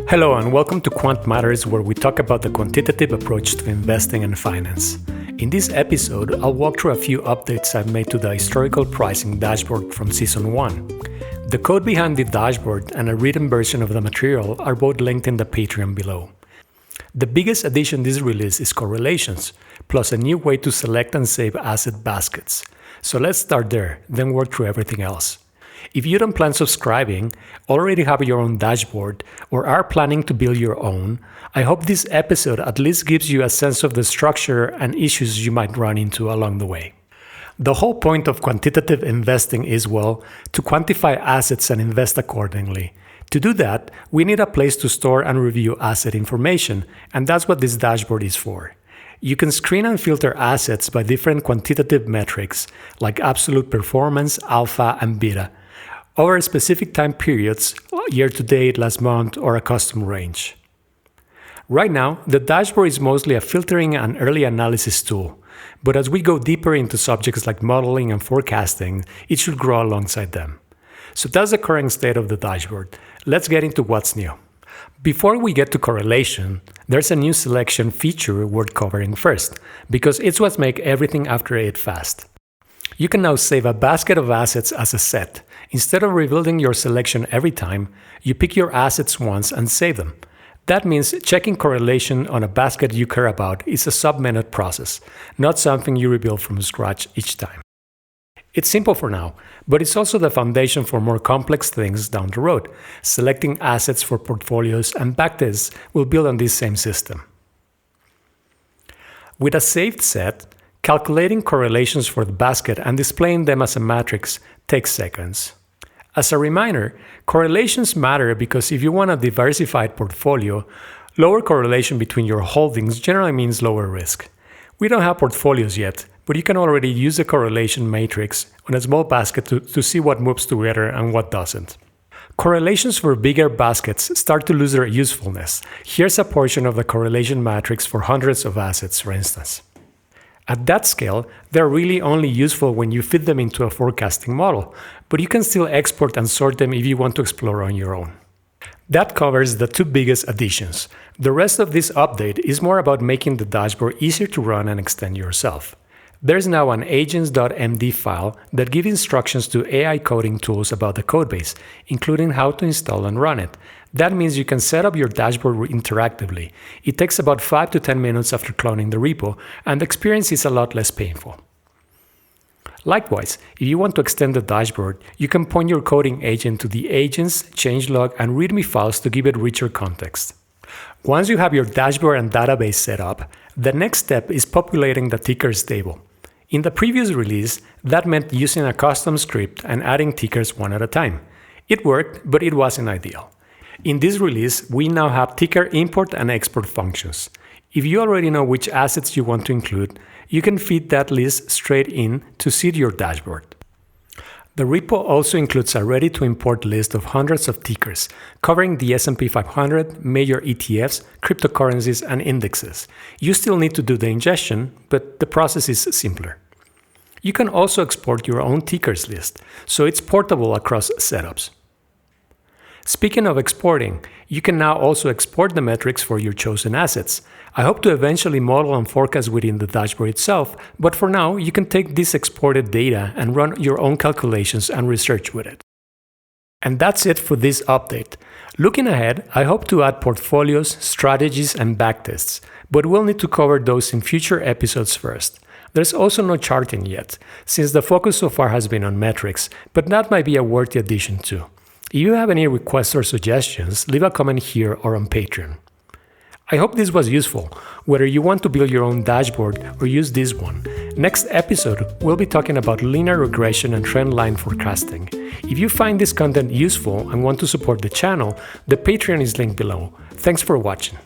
Hello and welcome to Quant Matters, where we talk about the quantitative approach to investing and finance. In this episode, I'll walk through a few updates I've made to the historical pricing dashboard from Season 1. The code behind the dashboard and a written version of the material are both linked in the Patreon below. The biggest addition this release is correlations, plus a new way to select and save asset baskets. So let's start there, then work through everything else. If you don't plan subscribing, already have your own dashboard, or are planning to build your own, I hope this episode at least gives you a sense of the structure and issues you might run into along the way. The whole point of quantitative investing is, to quantify assets and invest accordingly. To do that, we need a place to store and review asset information, and that's what this dashboard is for. You can screen and filter assets by different quantitative metrics, like absolute performance, alpha, and beta, over specific time periods, year to date, last month, or a custom range. Right now, the dashboard is mostly a filtering and early analysis tool, but as we go deeper into subjects like modeling and forecasting, it should grow alongside them. So that's the current state of the dashboard. Let's get into what's new. Before we get to correlation, there's a new selection feature worth covering first, because it's what makes everything after it fast. You can now save a basket of assets as a set. Instead of rebuilding your selection every time, you pick your assets once and save them. That means checking correlation on a basket you care about is a sub-minute process, not something you rebuild from scratch each time. It's simple for now, but it's also the foundation for more complex things down the road. Selecting assets for portfolios and backtests will build on this same system. With a saved set, calculating correlations for the basket and displaying them as a matrix takes seconds. As a reminder, correlations matter because if you want a diversified portfolio, lower correlation between your holdings generally means lower risk. We don't have portfolios yet, but you can already use the correlation matrix on a small basket to see what moves together and what doesn't. Correlations for bigger baskets start to lose their usefulness. Here's a portion of the correlation matrix for hundreds of assets, for instance. At that scale, they're really only useful when you fit them into a forecasting model, but you can still export and sort them if you want to explore on your own. That covers the two biggest additions. The rest of this update is more about making the dashboard easier to run and extend yourself. There's now an AGENTS.md file that gives instructions to AI coding tools about the codebase, including how to install and run it. That means you can set up your dashboard interactively. It takes about 5 to 10 minutes after cloning the repo, and the experience is a lot less painful. Likewise, if you want to extend the dashboard, you can point your coding agent to the agents, changelog, and README files to give it richer context. Once you have your dashboard and database set up, the next step is populating the tickers table. In the previous release, that meant using a custom script and adding tickers one at a time. It worked, but it wasn't ideal. In this release, we now have ticker import and export functions. If you already know which assets you want to include, you can feed that list straight in to seed your dashboard. The repo also includes a ready-to-import list of hundreds of tickers, covering the S&P 500, major ETFs, cryptocurrencies, and indexes. You still need to do the ingestion, but the process is simpler. You can also export your own tickers list, so it's portable across setups. Speaking of exporting, you can now also export the metrics for your chosen assets. I hope to eventually model and forecast within the dashboard itself, but for now, you can take this exported data and run your own calculations and research with it. And that's it for this update. Looking ahead, I hope to add portfolios, strategies, and backtests, but we'll need to cover those in future episodes first. There's also no charting yet, since the focus so far has been on metrics, but that might be a worthy addition too. If you have any requests or suggestions, leave a comment here or on Patreon. I hope this was useful, whether you want to build your own dashboard or use this one. Next episode, we'll be talking about linear regression and trendline forecasting. If you find this content useful and want to support the channel, the Patreon is linked below. Thanks for watching.